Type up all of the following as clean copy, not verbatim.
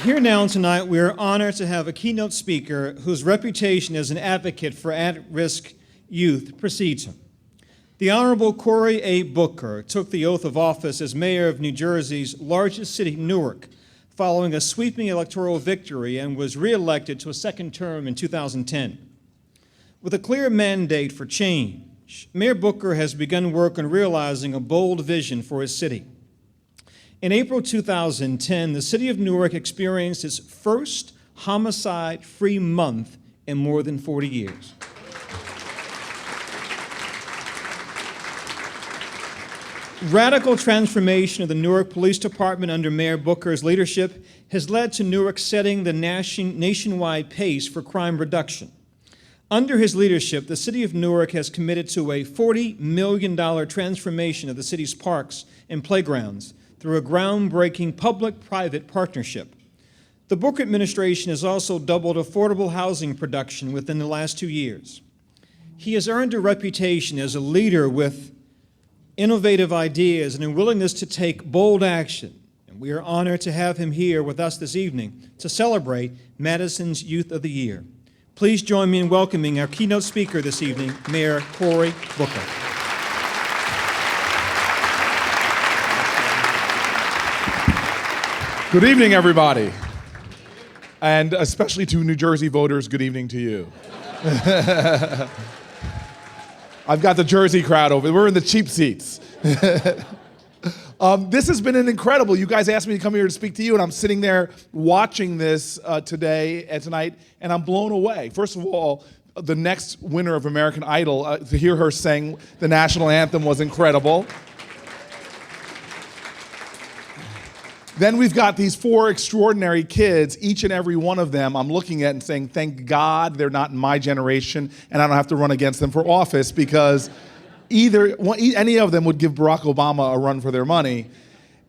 Here now tonight, we are honored to have a keynote speaker whose reputation as an advocate for at-risk youth precedes him. The Honorable Cory A. Booker took the oath of office as mayor of New Jersey's largest city, Newark, following a sweeping electoral victory, and was re-elected to a second term in 2010. With a clear mandate for change, Mayor Booker has begun work on realizing a bold vision for his city. In April 2010, the city of Newark experienced its first homicide-free month in more than 40 years. Radical transformation of the Newark Police Department under Mayor Booker's leadership has led to Newark setting the nationwide pace for crime reduction. Under his leadership, the city of Newark has committed to a $40 million transformation of the city's parks and playgrounds through a groundbreaking public-private partnership. The Booker administration has also doubled affordable housing production within the last 2 years. He has earned a reputation as a leader with innovative ideas and a willingness to take bold action. And we are honored to have him here with us this evening to celebrate Madison's Youth of the Year. Please join me in welcoming our keynote speaker this evening, Mayor Cory Booker. Good evening, everybody. And especially to New Jersey voters, good evening to you. I've got the Jersey crowd over. We're in the cheap seats. This has been an incredible, you guys asked me to come here to speak to you, and I'm sitting there watching this today and tonight, and I'm blown away. First of all, the next winner of American Idol, to hear her sing the national anthem was incredible. Then we've got these 4 extraordinary kids, each and every one of them I'm looking at and saying, thank God they're not in my generation and I don't have to run against them for office, because any of them would give Barack Obama a run for their money.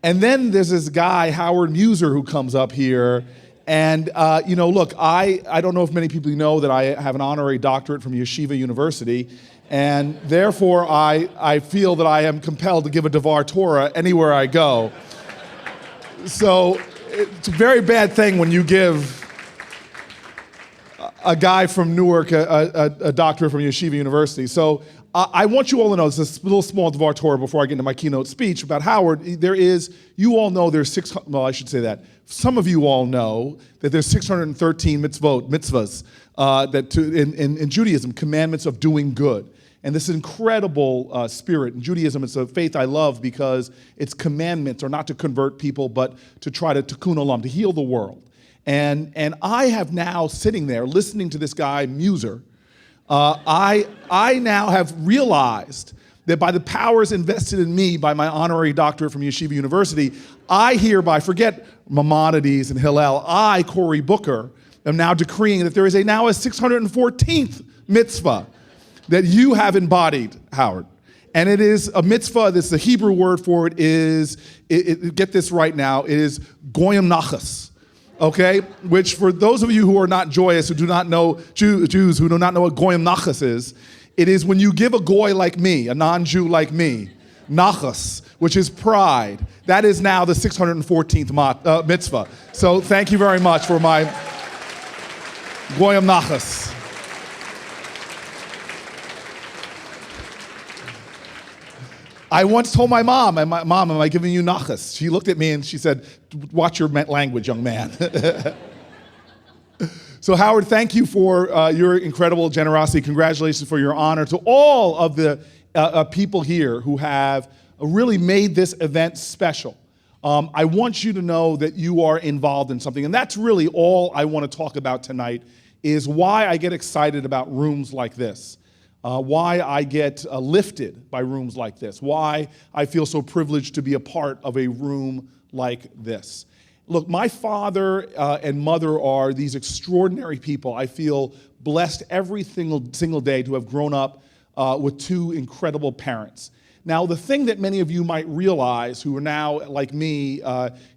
And then there's this guy, Howard Muser, who comes up here. And, look, I don't know if many people know that I have an honorary doctorate from Yeshiva University. And therefore, I feel that I am compelled to give a Devar Torah anywhere I go. So it's a very bad thing when you give a guy from Newark a doctorate from Yeshiva University. So I want you all to know, it's a little small Devar Torah before I get into my keynote speech about Howard. You all know there's I should say that. Some of you all know that there's 613 mitzvahs in Judaism, commandments of doing good. And this incredible spirit in Judaism, it's a faith I love because its commandments are not to convert people, but to try to tikkun olam, to heal the world. And I have now, sitting there listening to this guy, Muser, I now have realized that by the powers invested in me by my honorary doctorate from Yeshiva University, I hereby, forget Maimonides and Hillel, I, Cory Booker, am now decreeing that there is now a 614th mitzvah that you have embodied, Howard. And it is a mitzvah, this is the Hebrew word for it is, get this right now, it is goyim nachas, okay? Which for those of you who are not joyous, who do not know, Jews who do not know what goyim nachas is, it is when you give a goy like me, a non-Jew like me, nachas, which is pride. That is now the 614th mitzvah. So thank you very much for my goyim nachas. I once told my mom, Mom, am I giving you nachas? She looked at me and she said, watch your language, young man. So Howard, thank you for your incredible generosity. Congratulations for your honor. To all of the people here who have really made this event special. I want you to know that you are involved in something. And that's really all I want to talk about tonight, is why I get excited about rooms like this. Why I get lifted by rooms like this, why I feel so privileged to be a part of a room like this. Look, my father and mother are these extraordinary people. I feel blessed every single day to have grown up with 2 incredible parents. Now, the thing that many of you might realize who are now, like me,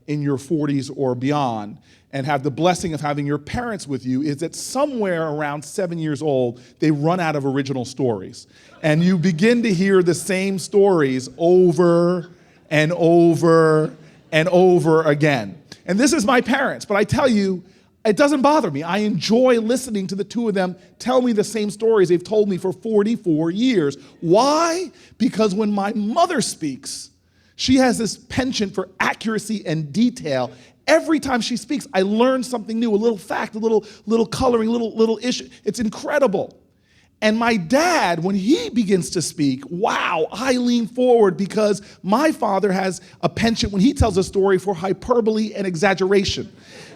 in your 40s or beyond, and have the blessing of having your parents with you, is that somewhere around 7 years old, they run out of original stories. And you begin to hear the same stories over and over and over again. And this is my parents, but I tell you, it doesn't bother me. I enjoy listening to the two of them tell me the same stories they've told me for 44 years. Why? Because when my mother speaks, she has this penchant for accuracy and detail. Every time she speaks, I learn something new, a little fact, a little coloring, little issue. It's incredible. And my dad, when he begins to speak, wow, I lean forward because my father has a penchant when he tells a story for hyperbole and exaggeration.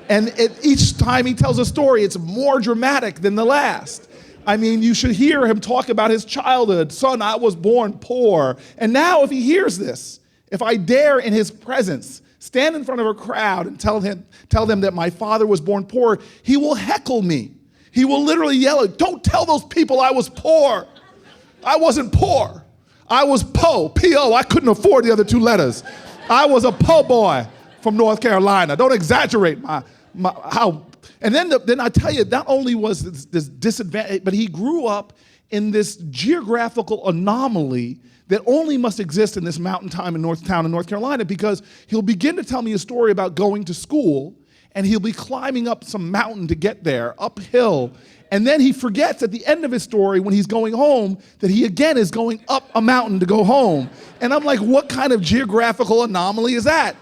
And each time he tells a story, it's more dramatic than the last. I mean, you should hear him talk about his childhood. Son, I was born poor. And now if he hears this, if I dare in his presence stand in front of a crowd and tell them that my father was born poor, he will heckle me. He will literally yell, don't tell those people I was poor. I wasn't poor. I was po, P-O. I couldn't afford the other two letters. I was a po boy from North Carolina. Don't exaggerate how. And then I tell you, not only was this disadvantage, but he grew up in this geographical anomaly that only must exist in this mountain town in North Carolina, because he'll begin to tell me a story about going to school, and he'll be climbing up some mountain to get there, uphill. And then he forgets at the end of his story, when he's going home, that he again is going up a mountain to go home. And I'm like, what kind of geographical anomaly is that?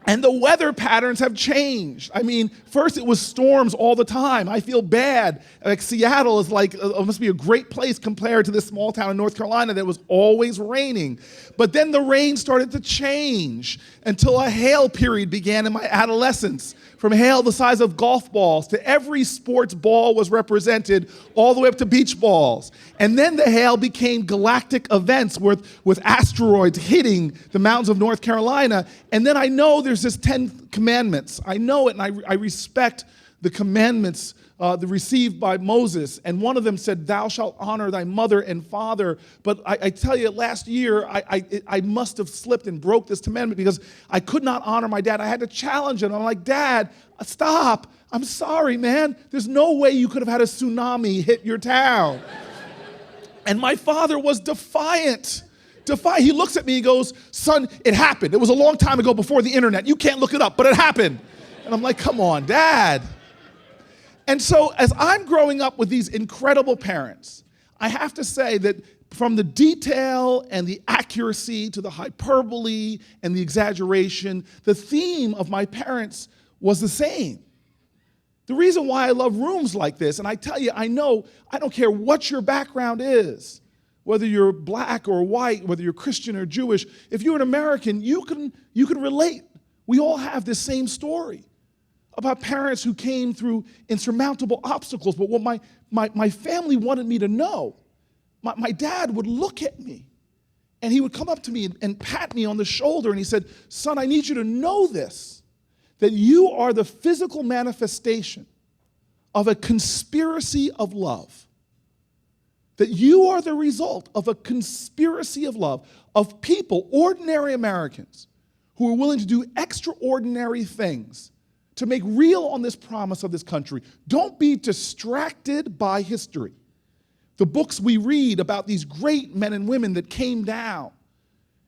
And the weather patterns have changed. I mean, first it was storms all the time. I feel bad. Like Seattle is like, must be a great place compared to this small town in North Carolina that was always raining. But then the rain started to change until a hail period began in my adolescence. From hail the size of golf balls to every sports ball was represented, all the way up to beach balls. And then the hail became galactic events with asteroids hitting the mountains of North Carolina. And then I know there's this 10 commandments. I know it, and I respect the commandments received by Moses. And one of them said, thou shalt honor thy mother and father. But I tell you, last year, I must have slipped and broke this commandment because I could not honor my dad. I had to challenge him. I'm like, Dad, stop. I'm sorry, man. There's no way you could have had a tsunami hit your town. And my father was defiant. He looks at me and goes, son, it happened. It was a long time ago before the internet. You can't look it up, but it happened. And I'm like, come on, Dad. And so as I'm growing up with these incredible parents, I have to say that from the detail and the accuracy to the hyperbole and the exaggeration, the theme of my parents was the same. The reason why I love rooms like this, and I tell you, I know, I don't care what your background is, whether you're black or white, whether you're Christian or Jewish, if you're an American, you can relate. We all have this same story about parents who came through insurmountable obstacles. But what my family wanted me to know, my dad would look at me and he would come up to me and pat me on the shoulder and he said, son, I need you to know this, that you are the physical manifestation of a conspiracy of love. That you are the result of a conspiracy of love of people, ordinary Americans, who are willing to do extraordinary things to make real on this promise of this country. Don't be distracted by history. The books we read about these great men and women that came down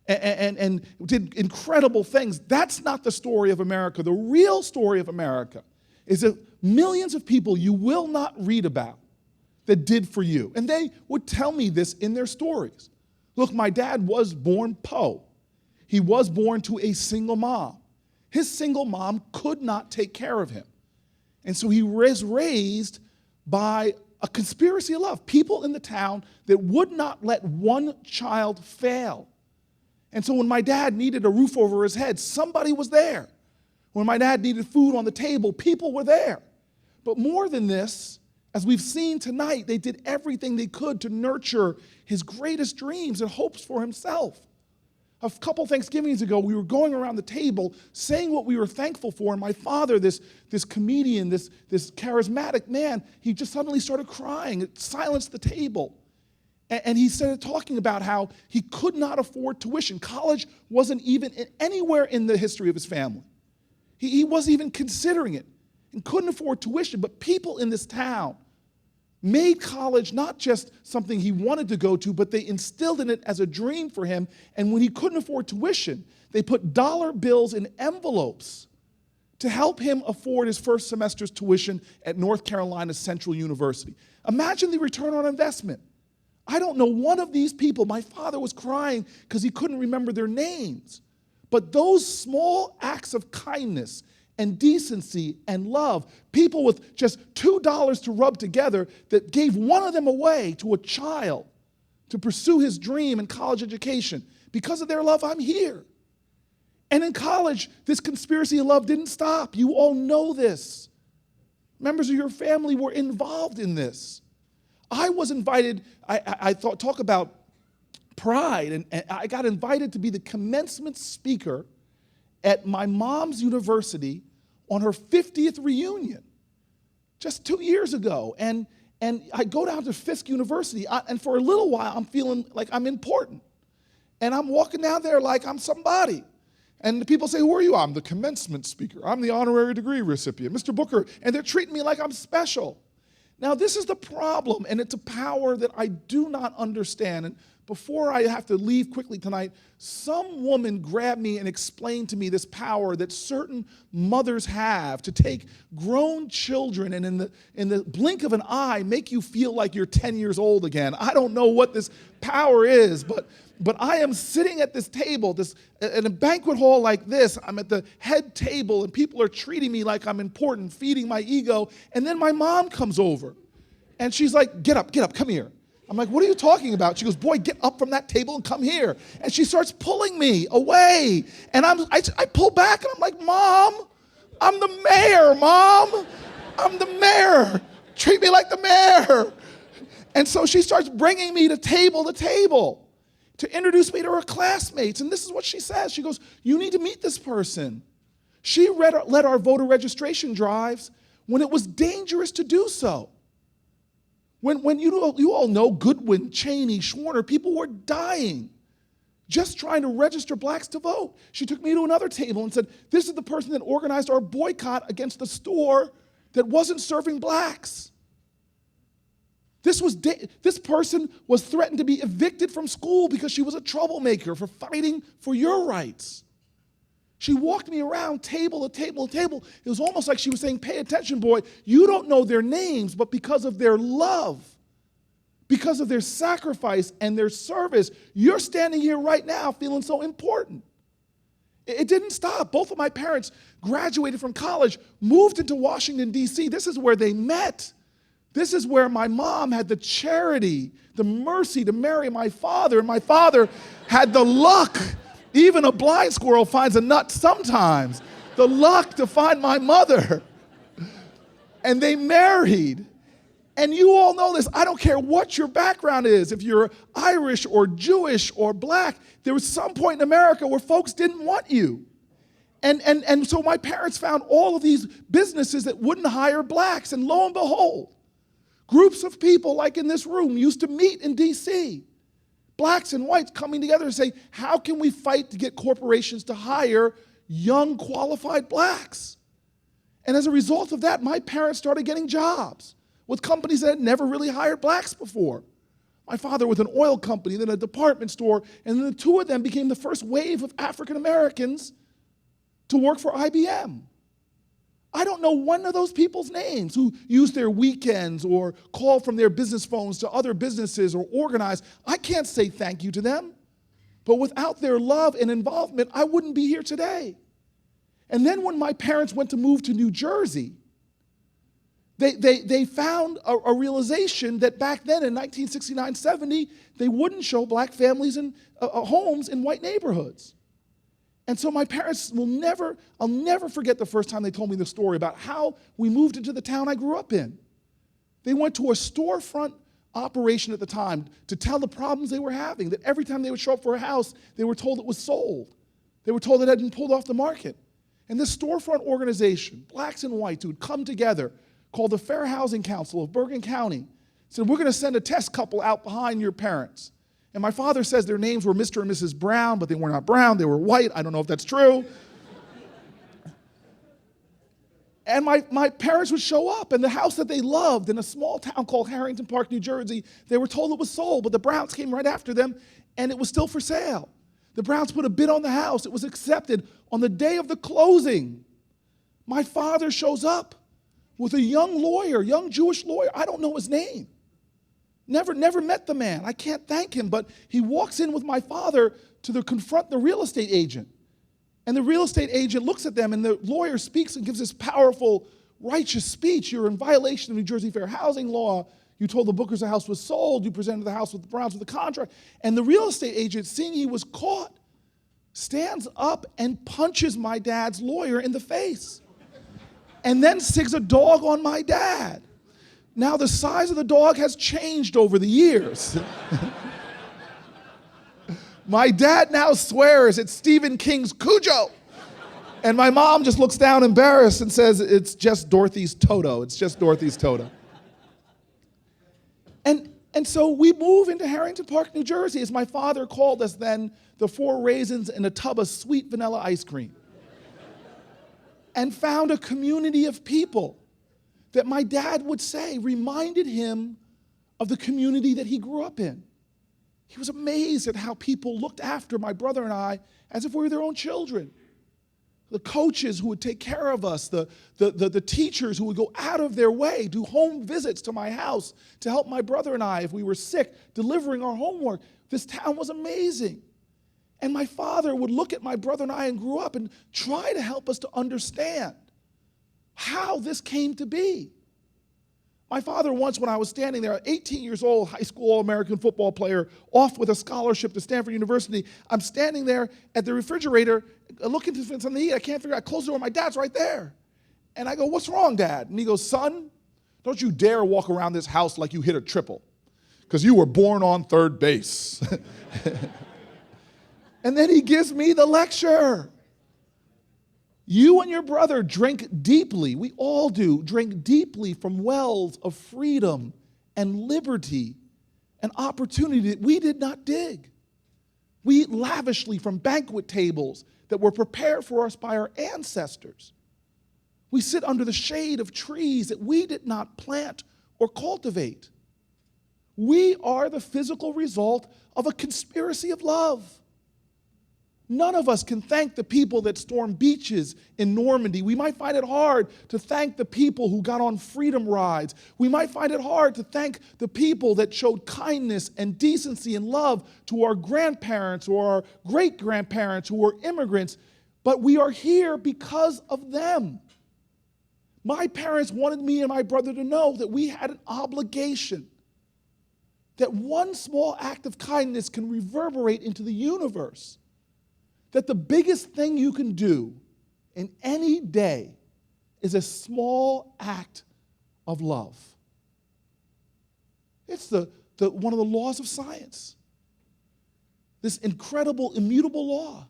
and did incredible things, that's not the story of America. The real story of America is that millions of people you will not read about that did for you. And they would tell me this in their stories. Look, my dad was born po. He was born to a single mom. His single mom could not take care of him. And so he was raised by a conspiracy of love. People in the town that would not let one child fail. And so when my dad needed a roof over his head, somebody was there. When my dad needed food on the table, people were there. But more than this, as we've seen tonight, they did everything they could to nurture his greatest dreams and hopes for himself. A couple Thanksgivings ago, we were going around the table saying what we were thankful for, and my father, this comedian, this charismatic man, he just suddenly started crying. It silenced the table. And he started talking about how he could not afford tuition. College wasn't even anywhere in the history of his family. He wasn't even considering it and couldn't afford tuition. But people in this town made college not just something he wanted to go to, but they instilled in it as a dream for him. And when he couldn't afford tuition, they put dollar bills in envelopes to help him afford his first semester's tuition at North Carolina Central University. Imagine the return on investment. I don't know one of these people. My father was crying because he couldn't remember their names. But those small acts of kindness and decency and love, people with just $2 to rub together that gave one of them away to a child to pursue his dream in college education. Because of their love, I'm here. And in college, this conspiracy of love didn't stop. You all know this. Members of your family were involved in this. I was invited, talk about pride, and I got invited to be the commencement speaker at my mom's university on her 50th reunion, just 2 years ago. And I go down to Fisk University, and for a little while, I'm feeling like I'm important. And I'm walking down there like I'm somebody. And the people say, who are you? I'm the commencement speaker. I'm the honorary degree recipient, Mr. Booker. And they're treating me like I'm special. Now, this is the problem, and it's a power that I do not understand. And before I have to leave quickly tonight, some woman grabbed me and explained to me this power that certain mothers have to take grown children and in the blink of an eye make you feel like you're 10 years old again. I don't know what this power is, but I am sitting at this table, in a banquet hall like this. I'm at the head table, and people are treating me like I'm important, feeding my ego. And then my mom comes over, and she's like, get up, come here. I'm like, what are you talking about? She goes, boy, get up from that table and come here. And she starts pulling me away. And I pull back, and I'm like, Mom, I'm the mayor, Mom. I'm the mayor. Treat me like the mayor. And so she starts bringing me to table to introduce me to her classmates. And this is what she says. She goes, you need to meet this person. She led our voter registration drives when it was dangerous to do so. When you all know Goodwin, Cheney, Schwerner, people were dying just trying to register blacks to vote. She took me to another table and said, this is the person that organized our boycott against the store that wasn't serving blacks. This person was threatened to be evicted from school because she was a troublemaker for fighting for your rights. She walked me around table to table to table. It was almost like she was saying, pay attention, boy. You don't know their names, but because of their love, because of their sacrifice and their service, you're standing here right now feeling so important. It didn't stop. Both of my parents graduated from college, moved into Washington, D.C. This is where they met. This is where my mom had the charity, the mercy to marry my father, and my father had the luck. Even a blind squirrel finds a nut sometimes. The luck to find my mother. And they married. And you all know this. I don't care what your background is. If you're Irish or Jewish or black, there was some point in America where folks didn't want you. And so my parents found all of these businesses that wouldn't hire blacks. And lo and behold, groups of people like in this room used to meet in D.C., blacks and whites coming together and say, how can we fight to get corporations to hire young, qualified blacks? And as a result of that, my parents started getting jobs with companies that had never really hired blacks before. My father with an oil company, then a department store, and then the two of them became the first wave of African Americans to work for IBM. I don't know one of those people's names who use their weekends or call from their business phones to other businesses or organize. I can't say thank you to them. But without their love and involvement, I wouldn't be here today. And then when my parents went to move to New Jersey, they found a realization that back then in 1969-70, they wouldn't show black families in homes in white neighborhoods. And so my parents I'll never forget the first time they told me the story about how we moved into the town I grew up in. They went to a storefront operation at the time to tell the problems they were having, that every time they would show up for a house, they were told it was sold. They were told it had been pulled off the market. And this storefront organization, blacks and whites, who had come together, called the Fair Housing Council of Bergen County, said, we're going to send a test couple out behind your parents. And my father says their names were Mr. and Mrs. Brown, but they were not brown, they were white. I don't know if that's true. And my parents would show up, and the house that they loved in a small town called Harrington Park, New Jersey, they were told it was sold, but the Browns came right after them, and it was still for sale. The Browns put a bid on the house. It was accepted on the day of the closing. My father shows up with a young lawyer, young Jewish lawyer. I don't know his name. Never met the man. I can't thank him, but he walks in with my father to confront the real estate agent. And the real estate agent looks at them, and the lawyer speaks and gives this powerful, righteous speech. You're in violation of New Jersey fair housing law. You told the Bookers the house was sold. You presented the house with the Browns with the contract. And the real estate agent, seeing he was caught, stands up and punches my dad's lawyer in the face. And then sticks a dog on my dad. Now the size of the dog has changed over the years. My dad now swears it's Stephen King's Cujo. And my mom just looks down embarrassed and says, it's just Dorothy's Toto. It's just Dorothy's Toto. And so we move into Harrington Park, New Jersey, as my father called us then, the 4 raisins in a tub of sweet vanilla ice cream. And found a community of people that my dad would say reminded him of the community that he grew up in. He was amazed at how people looked after my brother and I as if we were their own children. The coaches who would take care of us, the teachers who would go out of their way, do home visits to my house to help my brother and I if we were sick, delivering our homework. This town was amazing. And my father would look at my brother and I and grew up and try to help us to understand how this came to be. My father once, when I was standing there, 18 years old, high school All-American football player, off with a scholarship to Stanford University, I'm standing there at the refrigerator looking for something to eat. I can't figure out, I close the door, my dad's right there. And I go, what's wrong, Dad? And he goes, son, don't you dare walk around this house like you hit a triple, because you were born on third base. And then he gives me the lecture. You and your brother drink deeply, we all do, drink deeply from wells of freedom and liberty and opportunity that we did not dig. We eat lavishly from banquet tables that were prepared for us by our ancestors. We sit under the shade of trees that we did not plant or cultivate. We are the physical result of a conspiracy of love. None of us can thank the people that stormed beaches in Normandy. We might find it hard to thank the people who got on freedom rides. We might find it hard to thank the people that showed kindness and decency and love to our grandparents or our great-grandparents who were immigrants. But we are here because of them. My parents wanted me and my brother to know that we had an obligation, that one small act of kindness can reverberate into the universe. That the biggest thing you can do in any day is a small act of love. It's one of the laws of science. This incredible, immutable law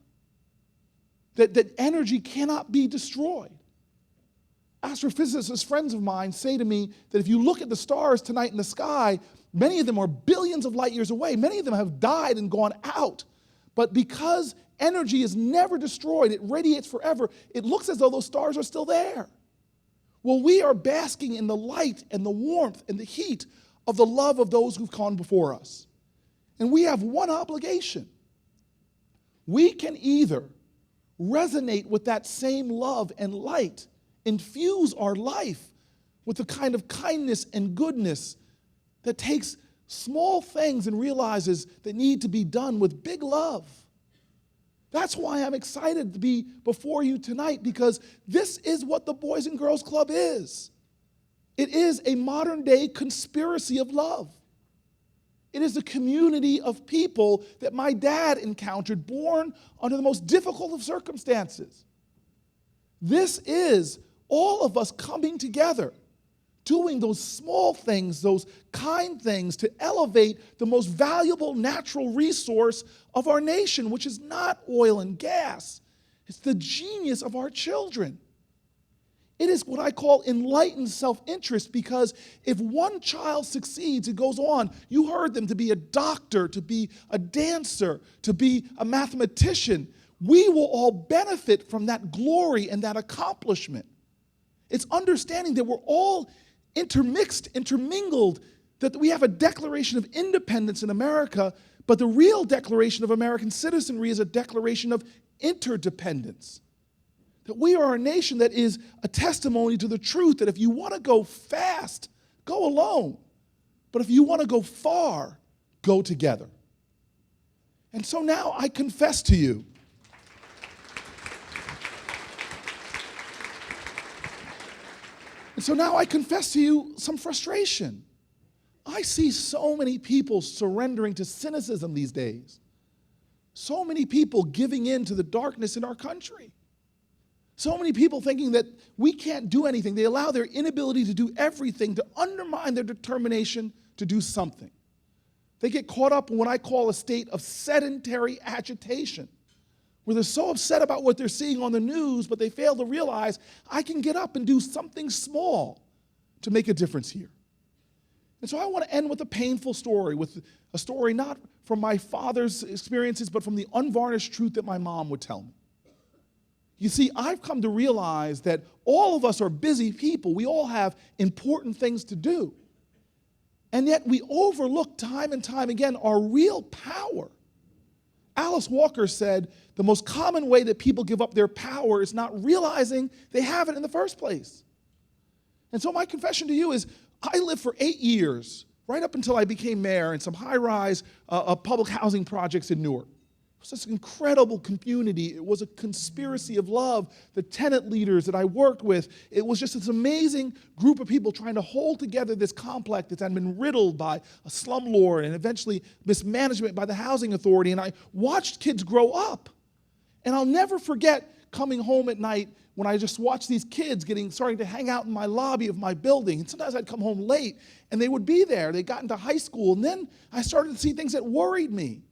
that energy cannot be destroyed. Astrophysicists, friends of mine, say to me that if you look at the stars tonight in the sky, many of them are billions of light years away. Many of them have died and gone out. But because energy is never destroyed, it radiates forever, it looks as though those stars are still there. Well, we are basking in the light and the warmth and the heat of the love of those who've gone before us. And we have one obligation. We can either resonate with that same love and light, infuse our life with the kind of kindness and goodness that takes small things and realizes they need to be done with big love. That's why I'm excited to be before you tonight, because this is what the Boys and Girls Club is. It is a modern-day conspiracy of love. It is a community of people that my dad encountered, born under the most difficult of circumstances. This is all of us coming together, doing those small things, those kind things to elevate the most valuable natural resource of our nation, which is not oil and gas. It's the genius of our children. It is what I call enlightened self-interest, because if one child succeeds, it goes on. You heard them, to be a doctor, to be a dancer, to be a mathematician. We will all benefit from that glory and that accomplishment. It's understanding that we're all intermixed, intermingled, that we have a Declaration of Independence in America, but the real Declaration of American Citizenry is a declaration of interdependence. That we are a nation that is a testimony to the truth that if you want to go fast, go alone. But if you want to go far, go together. And so now I confess to you. And so now I confess to you some frustration. I see so many people surrendering to cynicism these days. So many people giving in to the darkness in our country. So many people thinking that we can't do anything. They allow their inability to do everything to undermine their determination to do something. They get caught up in what I call a state of sedentary agitation, where they're so upset about what they're seeing on the news, but they fail to realize, I can get up and do something small to make a difference here. And so I want to end with a painful story, with a story not from my father's experiences, but from the unvarnished truth that my mom would tell me. You see, I've come to realize that all of us are busy people. We all have important things to do. And yet we overlook time and time again our real power. Alice Walker said, the most common way that people give up their power is not realizing they have it in the first place. And so my confession to you is, I lived for 8 years, right up until I became mayor, in some high-rise public housing projects in Newark. It was this incredible community. It was a conspiracy of love. The tenant leaders that I worked with, it was just this amazing group of people trying to hold together this complex that had been riddled by a slumlord and eventually mismanagement by the housing authority. And I watched kids grow up. And I'll never forget coming home at night when I just watched these kids starting to hang out in my lobby of my building. And sometimes I'd come home late, and they would be there. They got into high school, and then I started to see things that worried me.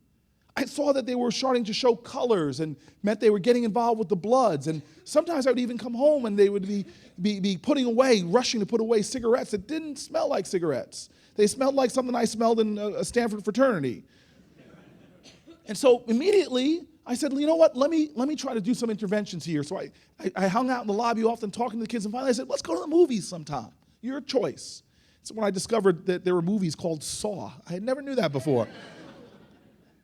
I saw that they were starting to show colors and meant they were getting involved with the Bloods. And sometimes I would even come home and they would be putting away, rushing to put away cigarettes that didn't smell like cigarettes. They smelled like something I smelled in a Stanford fraternity. And so immediately I said, you know what, let me try to do some interventions here. So I hung out in the lobby often talking to the kids, and finally I said, let's go to the movies sometime. Your choice. So when I discovered that there were movies called Saw. I had never knew that before.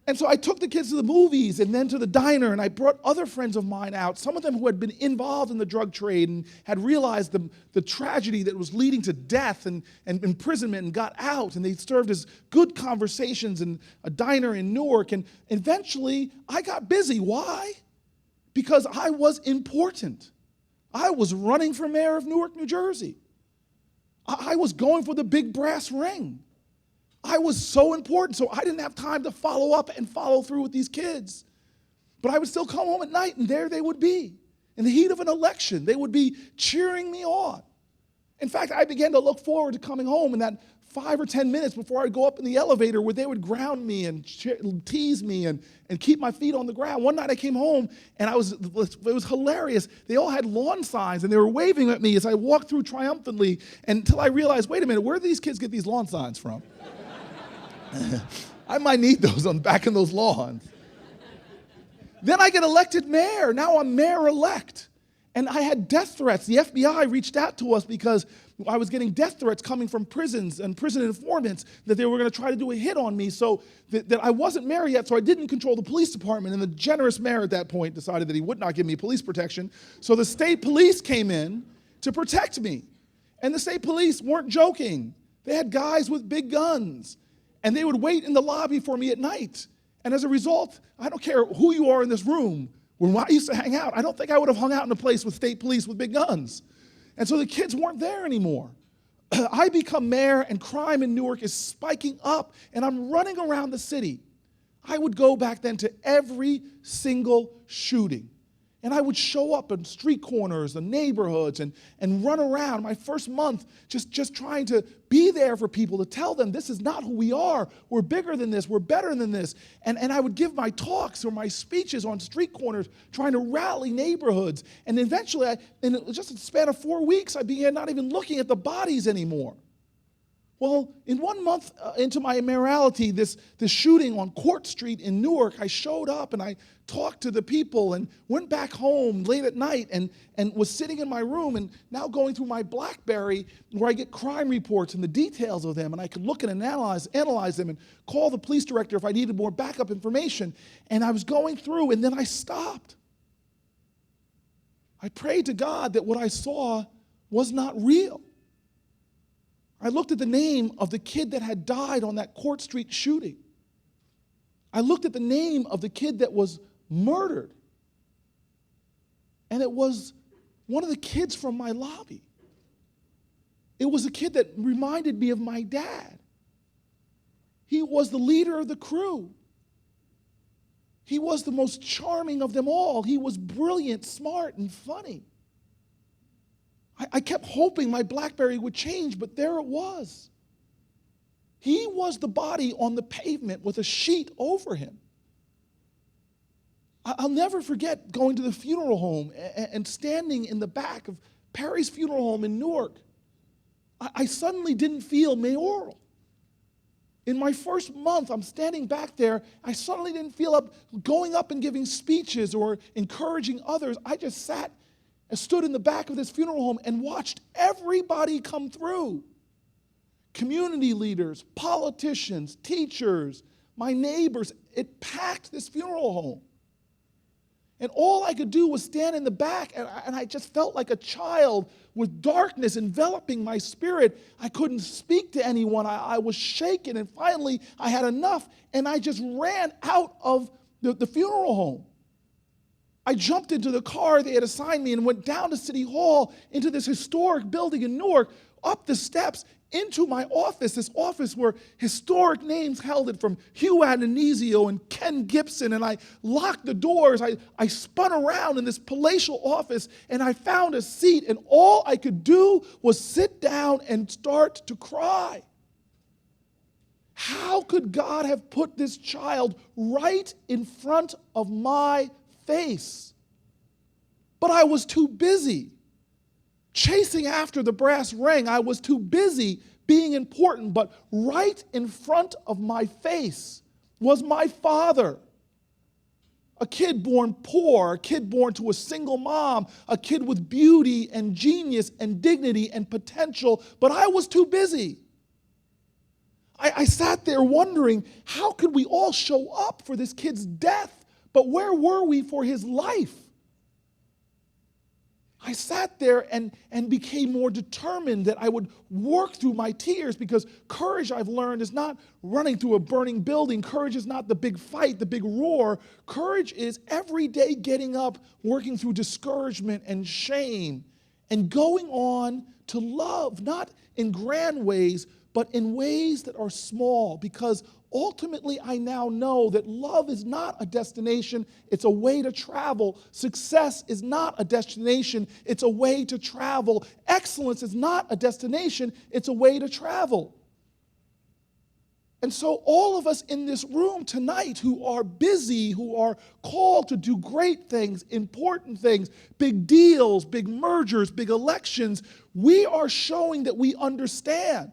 And so I took the kids to the movies and then to the diner, and I brought other friends of mine out, some of them who had been involved in the drug trade and had realized the tragedy that was leading to death and imprisonment, and got out, and they served as good conversations in a diner in Newark. And eventually I got busy. Why? Because I was important. I was running for mayor of Newark, New Jersey. I was going for the big brass ring. I was so important, so I didn't have time to follow up and follow through with these kids. But I would still come home at night, and there they would be. In the heat of an election, they would be cheering me on. In fact, I began to look forward to coming home in that 5 or 10 minutes before I'd go up in the elevator, where they would ground me and tease me and keep my feet on the ground. One night I came home, and it was hilarious. They all had lawn signs, and they were waving at me as I walked through triumphantly, until I realized, wait a minute, where do these kids get these lawn signs from? I might need those back in those lawns. Then I get elected mayor. Now I'm mayor-elect. And I had death threats. The FBI reached out to us because I was getting death threats coming from prisons and prison informants that they were going to try to do a hit on me, so that I wasn't mayor yet, so I didn't control the police department. And the generous mayor at that point decided that he would not give me police protection. So the state police came in to protect me. And the state police weren't joking. They had guys with big guns. And they would wait in the lobby for me at night. And as a result, I don't care who you are in this room, when I used to hang out, I don't think I would have hung out in a place with state police with big guns. And so the kids weren't there anymore. I become mayor, and crime in Newark is spiking up, and I'm running around the city. I would go back then to every single shooting. And I would show up in street corners and neighborhoods and run around my first month just trying to be there for people, to tell them this is not who we are. We're bigger than this. We're better than this. And I would give my talks or my speeches on street corners trying to rally neighborhoods. And eventually, in just a span of 4 weeks, I began not even looking at the bodies anymore. Well, in 1 month into my mayoralty, this shooting on Court Street in Newark, I showed up and I talked to the people and went back home late at night and was sitting in my room and now going through my BlackBerry, where I get crime reports and the details of them, and I could look and analyze them and call the police director if I needed more backup information. And I was going through, and then I stopped. I prayed to God that what I saw was not real. I looked at the name of the kid that had died on that Court Street shooting. I looked at the name of the kid that was murdered. And it was one of the kids from my lobby. It was a kid that reminded me of my dad. He was the leader of the crew. He was the most charming of them all. He was brilliant, smart, and funny. I kept hoping my BlackBerry would change, but there it was. He was the body on the pavement with a sheet over him. I'll never forget going to the funeral home and standing in the back of Perry's funeral home in Newark. I suddenly didn't feel mayoral. In my first month, I'm standing back there. I suddenly didn't feel going up and giving speeches or encouraging others. I just sat and stood in the back of this funeral home and watched everybody come through. Community leaders, politicians, teachers, my neighbors. It packed this funeral home. And all I could do was stand in the back, and I just felt like a child with darkness enveloping my spirit. I couldn't speak to anyone. I was shaken, and finally I had enough, and I just ran out of the funeral home. I jumped into the car they had assigned me and went down to City Hall into this historic building in Newark, up the steps, into my office, this office where historic names held it, from Hugh Adonisio and Ken Gibson, and I locked the doors. I spun around in this palatial office, and I found a seat, and all I could do was sit down and start to cry. How could God have put this child right in front of my face? But I was too busy chasing after the brass ring. I was too busy being important, but right in front of my face was my father. A kid born poor, a kid born to a single mom, a kid with beauty and genius and dignity and potential, but I was too busy. I sat there wondering, how could we all show up for this kid's death, but where were we for his life? I sat there and became more determined that I would work through my tears, because courage, I've learned, is not running through a burning building. Courage is not the big fight, the big roar. Courage is every day getting up, working through discouragement and shame, and going on to love, not in grand ways, but in ways that are small, because ultimately I now know that love is not a destination, it's a way to travel. Success is not a destination, it's a way to travel. Excellence is not a destination, it's a way to travel. And so all of us in this room tonight who are busy, who are called to do great things, important things, big deals, big mergers, big elections, we are showing that we understand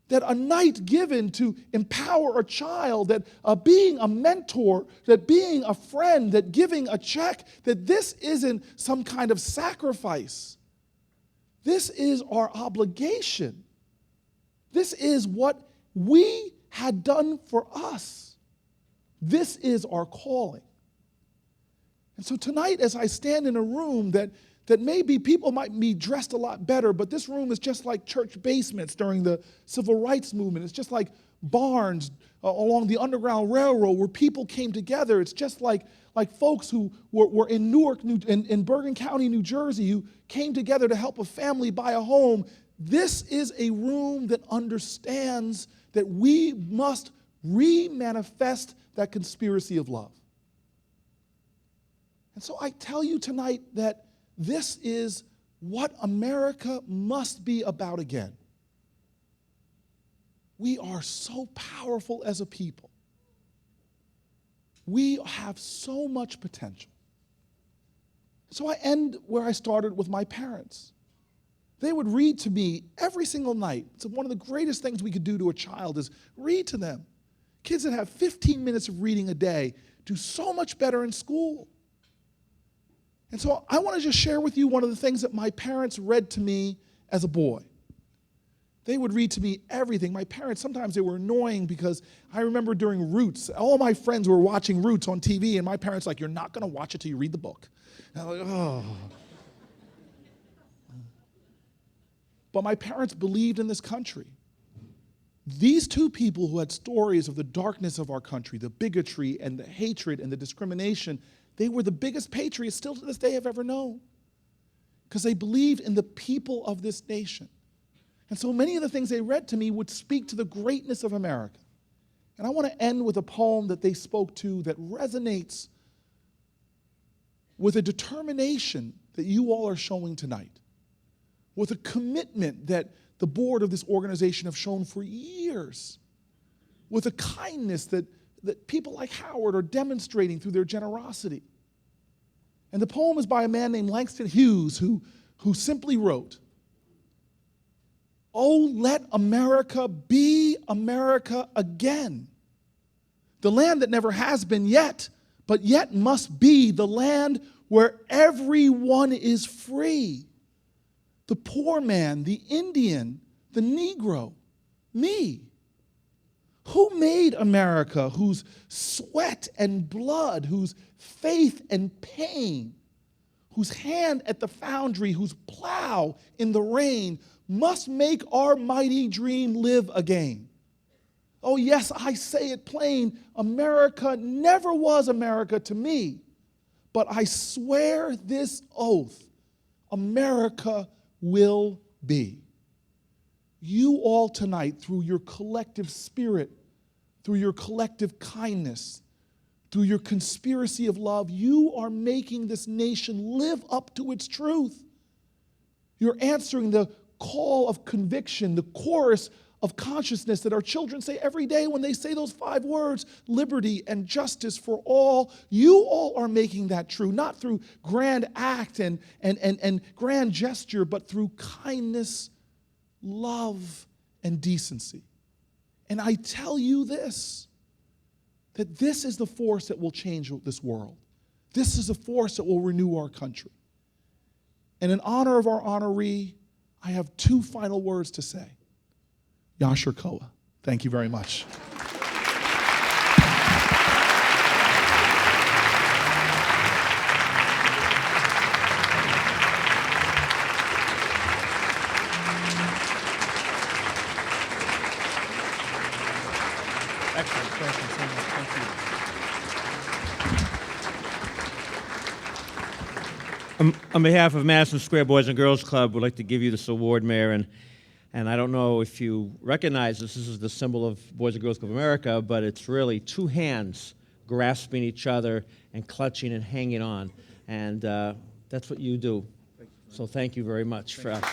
that a night given to empower a child, that being a mentor, that being a friend, that giving a check, that this isn't some kind of sacrifice. This is our obligation. This is what we had done for us. This is our calling. And so tonight, as I stand in a room that maybe people might be dressed a lot better, but this room is just like church basements during the civil rights movement. It's just like barns along the Underground Railroad where people came together. It's just like folks who were in Newark, in Bergen County, New Jersey, who came together to help a family buy a home. This is a room that understands that we must re-manifest that conspiracy of love. And so I tell you tonight that this is what America must be about again. We are so powerful as a people. We have so much potential. So I end where I started with my parents. They would read to me every single night. So one of the greatest things we could do to a child is read to them. Kids that have 15 minutes of reading a day do so much better in school. And so I want to just share with you one of the things that my parents read to me as a boy. They would read to me everything. My parents, sometimes they were annoying because I remember during Roots, all my friends were watching Roots on TV, and my parents like, you're not going to watch it till you read the book. And I'm like, oh. But my parents believed in this country. These two people who had stories of the darkness of our country, the bigotry and the hatred and the discrimination, they were the biggest patriots still to this day I've ever known, because they believed in the people of this nation. And so many of the things they read to me would speak to the greatness of America. And I want to end with a poem that they spoke to that resonates with a determination that you all are showing tonight, with a commitment that the board of this organization have shown for years, with a kindness that people like Howard are demonstrating through their generosity. And the poem is by a man named Langston Hughes, who simply wrote, "Oh, let America be America again, the land that never has been yet, but yet must be, the land where everyone is free. The poor man, the Indian, the Negro, me. Who made America, whose sweat and blood, whose faith and pain, whose hand at the foundry, whose plow in the rain, must make our mighty dream live again? Oh yes, I say it plain, America never was America to me, but I swear this oath, America will be." You all tonight, through your collective spirit, through your collective kindness, through your conspiracy of love, you are making this nation live up to its truth. You're answering the call of conviction, the chorus of consciousness that our children say every day when they say those 5 words, liberty and justice for all. You all are making that true, not through grand act and grand gesture, but through kindness, love, and decency. And I tell you this, that this is the force that will change this world. This is a force that will renew our country. And in honor of our honoree, I have 2 final words to say. Yasher Koa. Thank you very much. Excellent. Thank you so much. Thank you. On behalf of Madison Square Boys and Girls Club, we'd like to give you this award, Mayor. And I don't know if you recognize this. This is the symbol of Boys and Girls Club of America, but it's really 2 hands grasping each other and clutching and hanging on. And that's what you do. So thank you very much for us.